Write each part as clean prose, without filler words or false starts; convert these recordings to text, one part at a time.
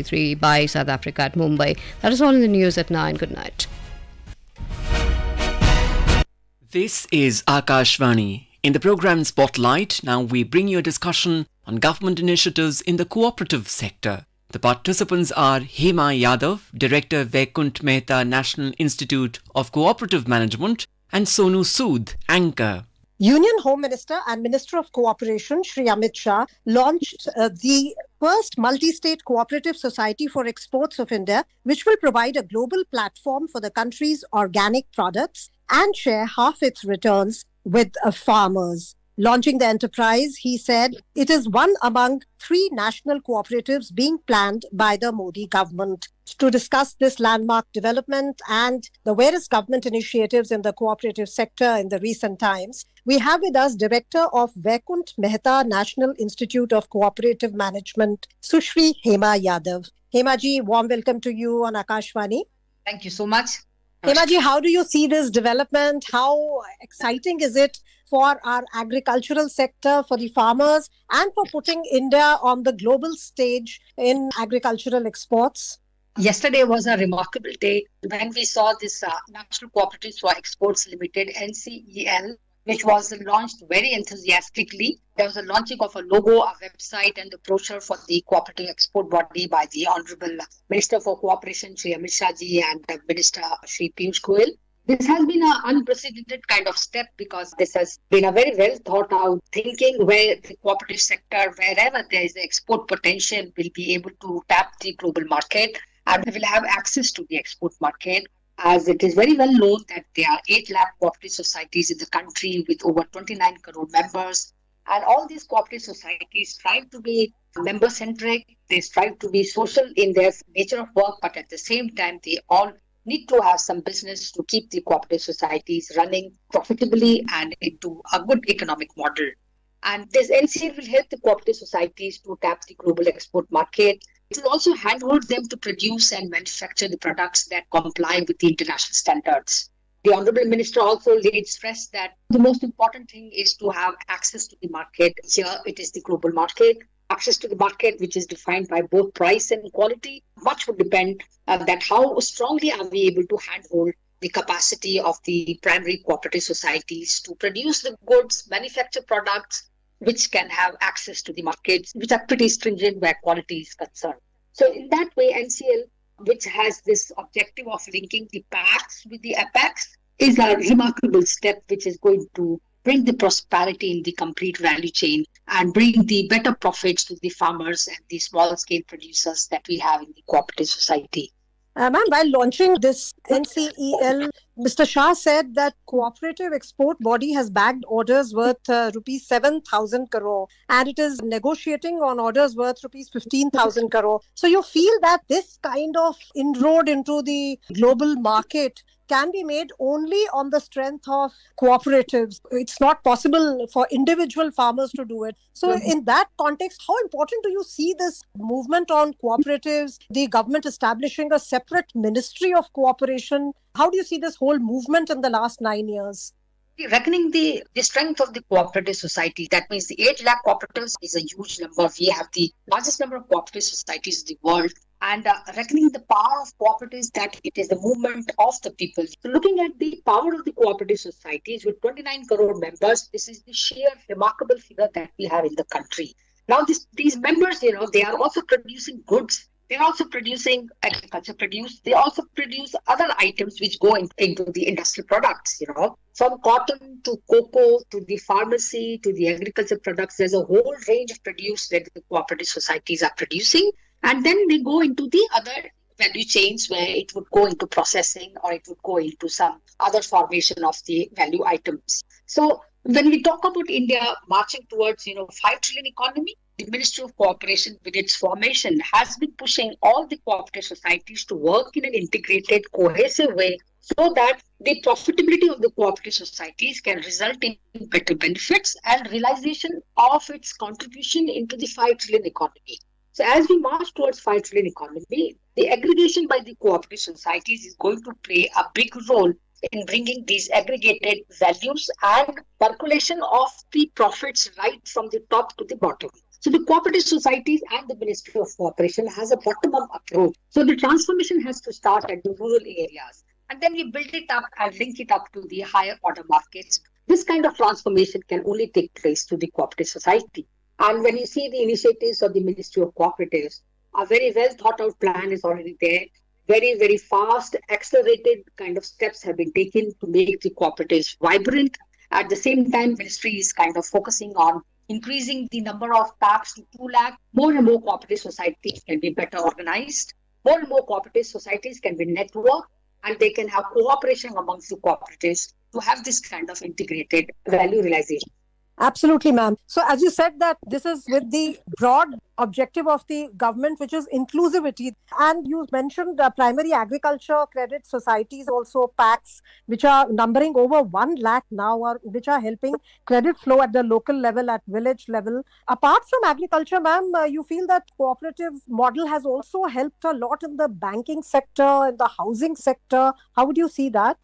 3 by South Africa at Mumbai. That is all in the news at 9. Good night. This is Akashvani. In the program Spotlight, now we bring you a discussion on government initiatives in the cooperative sector. The participants are Hema Yadav, Director Vaikunth Mehta National Institute of Cooperative Management, and Sonu Sud, Anchor. Union Home Minister and Minister of Cooperation, Shri Amit Shah, launched the first multi-state cooperative society for exports of India, which will provide a global platform for the country's organic products and share half its returns with farmers. Launching the enterprise, he said, it is one among 3 national cooperatives being planned by the Modi government. To discuss this landmark development and the various government initiatives in the cooperative sector in the recent times, we have with us Director of Vaikunth Mehta National Institute of Cooperative Management, Sushri Hema Yadav. Hema ji, warm welcome to you on Akashvani. Thank you so much. Hema ji, how do you see this development? How exciting is it for our agricultural sector, for the farmers, and for putting India on the global stage in agricultural exports? Yesterday was a remarkable day when we saw this National Cooperatives for Exports Limited, NCEL, which was launched very enthusiastically. There was a launching of a logo, a website, and the brochure for the cooperative export body by the Honorable Minister for Cooperation, Shri Amit Shah ji, and the Minister, Shri Piyush Goyal. This has been an unprecedented kind of step because this has been a very well thought out thinking where the cooperative sector, wherever there is export potential, will be able to tap the global market and will have access to the export market. As it is very well known that there are 8 lakh cooperative societies in the country with over 29 crore members. And all these cooperative societies strive to be member-centric. They strive to be social in their nature of work, but at the same time, they all need to have some business to keep the cooperative societies running profitably and into a good economic model. And this NCL will help the cooperative societies to tap the global export market. It will also handhold them to produce and manufacture the products that comply with the international standards. The Honorable Minister also laid stress that the most important thing is to have access to the market. Here it is the global market. Access to the market, which is defined by both price and quality, much would depend on that how strongly are we able to handhold the capacity of the primary cooperative societies to produce the goods, manufacture products, which can have access to the markets, which are pretty stringent where quality is concerned. So in that way, NCL, which has this objective of linking the PACs with the APECs, is a remarkable step which is going to bring the prosperity in the complete value chain and bring the better profits to the farmers and the small-scale producers that we have in the cooperative society. Ma'am, while launching this NCEL, Mr. Shah said that cooperative export body has bagged orders worth rupees 7,000 crore and it is negotiating on orders worth rupees 15,000 crore. So you feel that this kind of inroad into the global market can be made only on the strength of cooperatives. It's not possible for individual farmers to do it. So in that context, how important do you see this movement on cooperatives, the government establishing a separate ministry of cooperation? How do you see this whole movement in the last 9 years? Reckoning the strength of the cooperative society, that means the 8 lakh cooperatives is a huge number. We have the largest number of cooperative societies in the world. And reckoning the power of cooperatives, that it is the movement of the people. So looking at the power of the cooperative societies with 29 crore members, this is the sheer remarkable figure that we have in the country. Now these members, they are also producing goods. They're also producing agriculture produce. They also produce other items which go into the industrial products, From cotton to cocoa to the pharmacy to the agriculture products. There's a whole range of produce that the cooperative societies are producing. And then they go into the other value chains where it would go into processing or it would go into some other formation of the value items. So when we talk about India marching towards, 5 trillion economy, the Ministry of Cooperation with its formation has been pushing all the cooperative societies to work in an integrated, cohesive way so that the profitability of the cooperative societies can result in better benefits and realization of its contribution into the 5 trillion economy. So as we march towards 5 trillion economy, the aggregation by the cooperative societies is going to play a big role in bringing these aggregated values and calculation of the profits right from the top to the bottom. So the cooperative societies and the Ministry of Cooperation has a bottom-up approach. So the transformation has to start at the rural areas. And then we build it up and link it up to the higher order markets. This kind of transformation can only take place through the cooperative society. And when you see the initiatives of the Ministry of Cooperatives, a very well thought out plan is already there. Very, very fast, accelerated kind of steps have been taken to make the cooperatives vibrant. At the same time, ministry is kind of focusing on increasing the number of packs to 2 lakh. More and more cooperative societies can be better organized. More and more cooperative societies can be networked, and they can have cooperation amongst the cooperatives to have this kind of integrated value realization. Absolutely, ma'am. So as you said that this is with the broad objective of the government, which is inclusivity. And you mentioned primary agriculture credit societies, also PACs, which are numbering over 1 lakh now, or which are helping credit flow at the local level, at village level. Apart from agriculture, ma'am, you feel that cooperative model has also helped a lot in the banking sector, in the housing sector. How would you see that?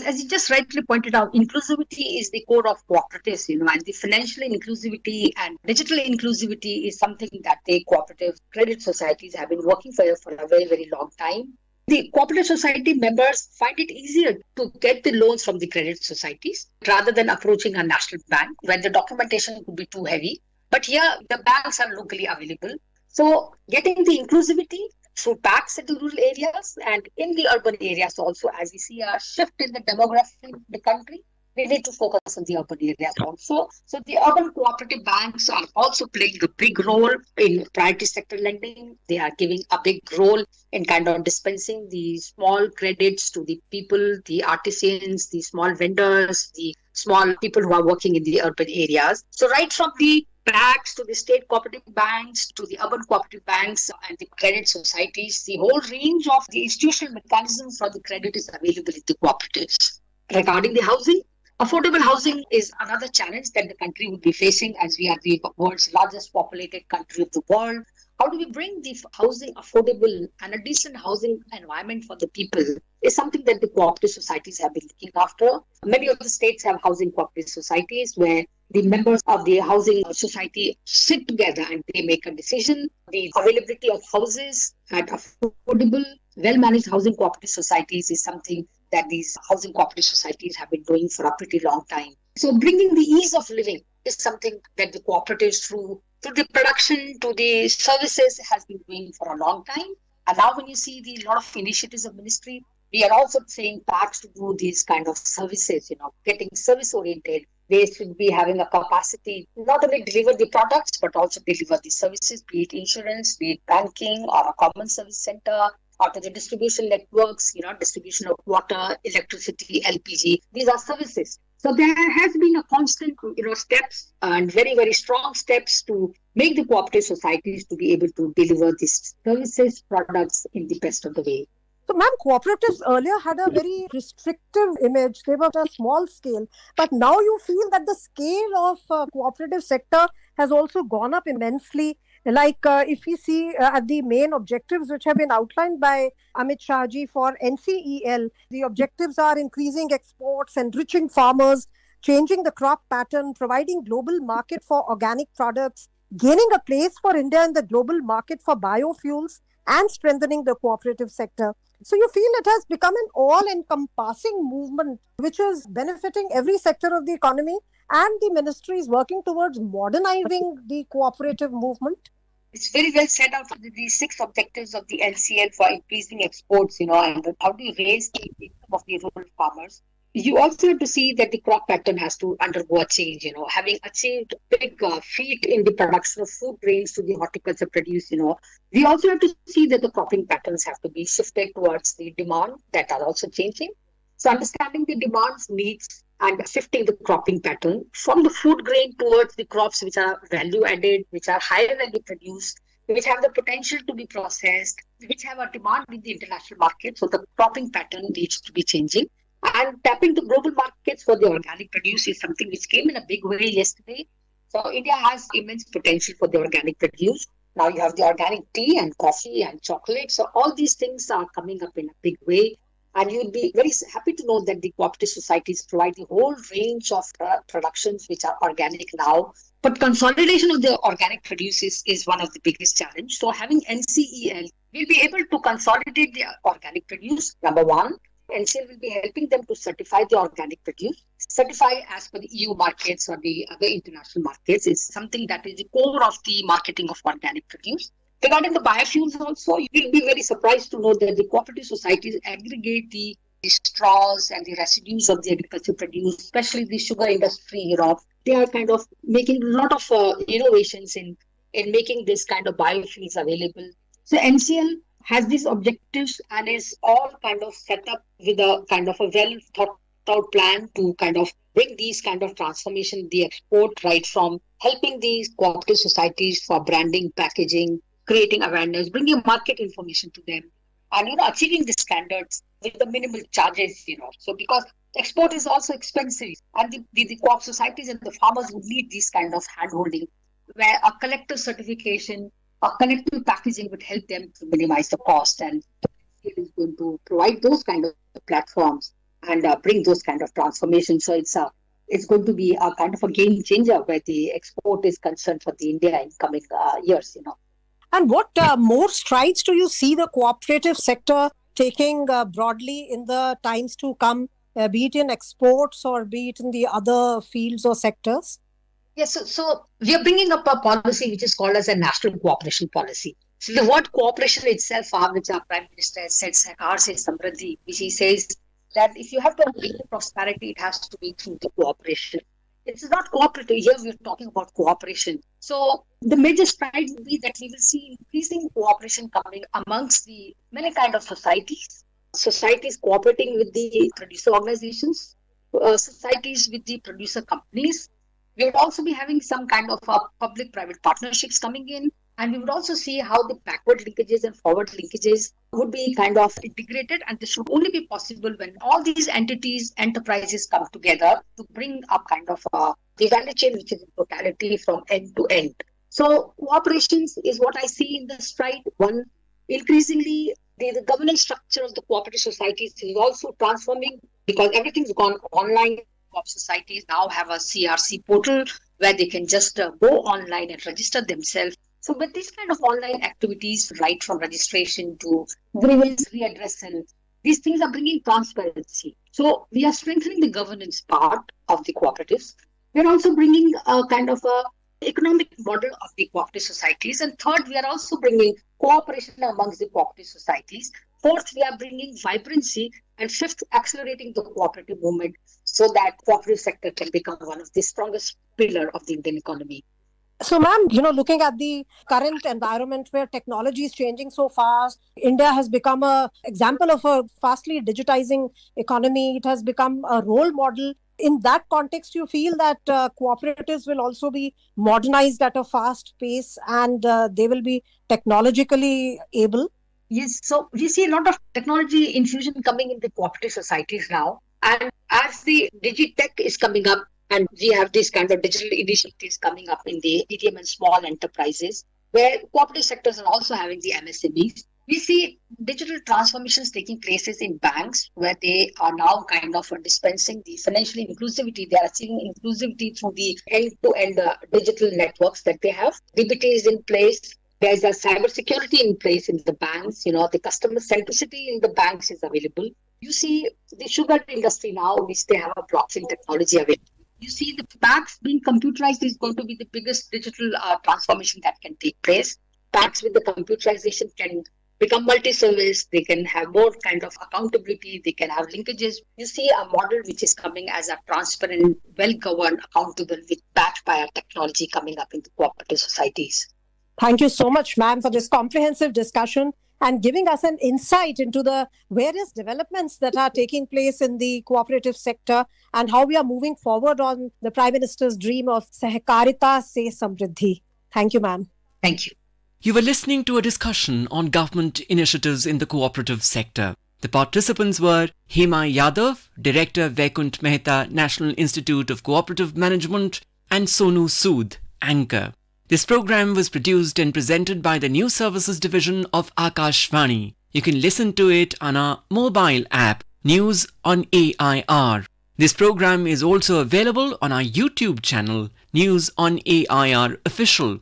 As you just rightly pointed out, inclusivity is the core of cooperatives, and the financial inclusivity and digital inclusivity is something that the cooperative credit societies have been working for a very, very long time. The cooperative society members find it easier to get the loans from the credit societies rather than approaching a national bank when the documentation could be too heavy. But here, the banks are locally available. So getting the inclusivity through packs in the rural areas and in the urban areas also, as we see a shift in the demography in the country, we need to focus on the urban areas also. So the urban cooperative banks are also playing a big role in priority sector lending. They are giving a big role in kind of dispensing the small credits to the people, the artisans, the small vendors, the small people who are working in the urban areas. So right from the banks to the state cooperative banks to the urban cooperative banks and the credit societies, the whole range of the institutional mechanisms for the credit is available in the cooperatives. Regarding the housing, affordable housing is another challenge that the country would be facing, as we are the world's largest populated country of the world. How do we bring the housing affordable and a decent housing environment for the people is something that the cooperative societies have been looking after. Many of the states have housing cooperative societies where the members of the housing society sit together and they make a decision. The availability of houses at affordable, well-managed housing cooperative societies is something that these housing cooperative societies have been doing for a pretty long time. So bringing the ease of living is something that the cooperatives through the production to the services has been doing for a long time. And now when you see the lot of initiatives of ministry, we are also saying parks to do these kind of services, getting service oriented. They should be having a capacity not only deliver the products, but also deliver the services, be it insurance, be it banking or a common service center, or to the distribution networks, distribution of water, electricity, LPG. These are services. So there has been a constant, steps and very, very strong steps to make the cooperative societies to be able to deliver these services, products in the best of the way. So, ma'am, cooperatives earlier had a very restrictive image. They were at a small scale. But now you feel that the scale of cooperative sector has also gone up immensely. Like if we see at the main objectives which have been outlined by Amit Shah ji for NCEL, the objectives are increasing exports, enriching farmers, changing the crop pattern, providing global market for organic products, gaining a place for India in the global market for biofuels, and strengthening the cooperative sector. So you feel it has become an all-encompassing movement which is benefiting every sector of the economy, and the ministry is working towards modernizing the cooperative movement. It's very well set out for the 6 objectives of the LCL for increasing exports, and how do you raise the income of the rural farmers. You also have to see that the crop pattern has to undergo a change, having achieved big feat in the production of food grains to the horticulture produce, we also have to see that the cropping patterns have to be shifted towards the demand that are also changing. So understanding the demands, needs, and shifting the cropping pattern from the food grain towards the crops which are value added, which are higher value produced, which have the potential to be processed, which have a demand in the international market. So the cropping pattern needs to be changing. And tapping the global markets for the organic produce is something which came in a big way yesterday. So India has immense potential for the organic produce. Now you have the organic tea and coffee and chocolate. So all these things are coming up in a big way. And you'll be very happy to know that the cooperative societies provide the whole range of productions which are organic now. But consolidation of the organic produce is one of the biggest challenges. So having NCEL, we'll be able to consolidate the organic produce, number one. NCL will be helping them to certify the organic produce. Certify as per the EU markets or the other international markets is something that is the core of the marketing of organic produce. Regarding the biofuels also, you will be very surprised to know that the cooperative societies aggregate the straws and the residues of the agricultural produce, especially the sugar industry. They are kind of making a lot of innovations in making this kind of biofuels available. So NCL has these objectives and is all kind of set up with a kind of a well thought out plan to kind of bring these kind of transformation, the export, right from helping these cooperative societies for branding, packaging, creating awareness, bringing market information to them, and achieving the standards with the minimal charges. So because export is also expensive, and the co-op societies and the farmers would need this kind of handholding, where a collective certification, a collective packaging would help them to minimize the cost, and it is going to provide those kind of platforms and bring those kind of transformations. So it's going to be a kind of a game changer where the export is concerned for the India in coming years. And what more strides do you see the cooperative sector taking broadly in the times to come, be it in exports or be it in the other fields or sectors? Yes, so we are bringing up a policy which is called as a national cooperation policy. So the word cooperation itself, which our Prime Minister said, ours is Samriddhi, which he says that if you have to bring prosperity, it has to be through the cooperation. It is not cooperative. Here we are talking about cooperation. So the major stride would be that we will see increasing cooperation coming amongst the many kind of societies cooperating with the producer organizations, societies with the producer companies. We would also be having some kind of public-private partnerships coming in, and we would also see how the backward linkages and forward linkages would be kind of integrated, and this should only be possible when all these enterprises come together to bring up kind of the value chain which is in totality from end to end. So cooperations is what I see in the stride. One, increasingly the governance structure of the cooperative societies is also transforming because everything's gone online. Co-op societies now have a CRC portal where they can just go online and register themselves. So with these kind of online activities, right from registration to grievance readdressal, these things are bringing transparency. So we are strengthening the governance part of the cooperatives. We're also bringing a kind of a economic model of the cooperative societies. And third, we are also bringing cooperation amongst the cooperative societies. Fourth, we are bringing vibrancy. And fifth, accelerating the cooperative movement so that cooperative sector can become one of the strongest pillar of the Indian economy. So, ma'am, looking at the current environment where technology is changing so fast, India has become an example of a fastly digitizing economy. It has become a role model. In that context, you feel that cooperatives will also be modernized at a fast pace and they will be technologically able? Yes, so we see a lot of technology infusion coming in the cooperative societies now. And as the digitech is coming up, and we have these kind of digital initiatives coming up in the medium and small enterprises, where cooperative sectors are also having the MSMEs. We see digital transformations taking places in banks, where they are now kind of dispensing the financial inclusivity. They are achieving inclusivity through the end-to-end digital networks that they have. DBT is in place. There's a cybersecurity in place in the banks. The customer centricity in the banks is available. You see the sugar industry now, which they have a blockchain technology available. You see the packs being computerized is going to be the biggest digital transformation that can take place. Packs with the computerization can become multi-service. They can have more kind of accountability. They can have linkages. You see a model which is coming as a transparent, well-governed, accountable, with backed by our technology coming up in the cooperative societies. Thank you so much, ma'am, for this comprehensive discussion and giving us an insight into the various developments that are taking place in the cooperative sector and how we are moving forward on the Prime Minister's dream of Sahkarita Se Samriddhi. Thank you, ma'am. Thank you. You were listening to a discussion on government initiatives in the cooperative sector. The participants were Hema Yadav, Director Vaikunth Mehta, National Institute of Cooperative Management, and Sonu Sud, Anchor. This program was produced and presented by the News Services Division of Akashvani. You can listen to it on our mobile app News on AIR. This program is also available on our YouTube channel, News on AIR Official.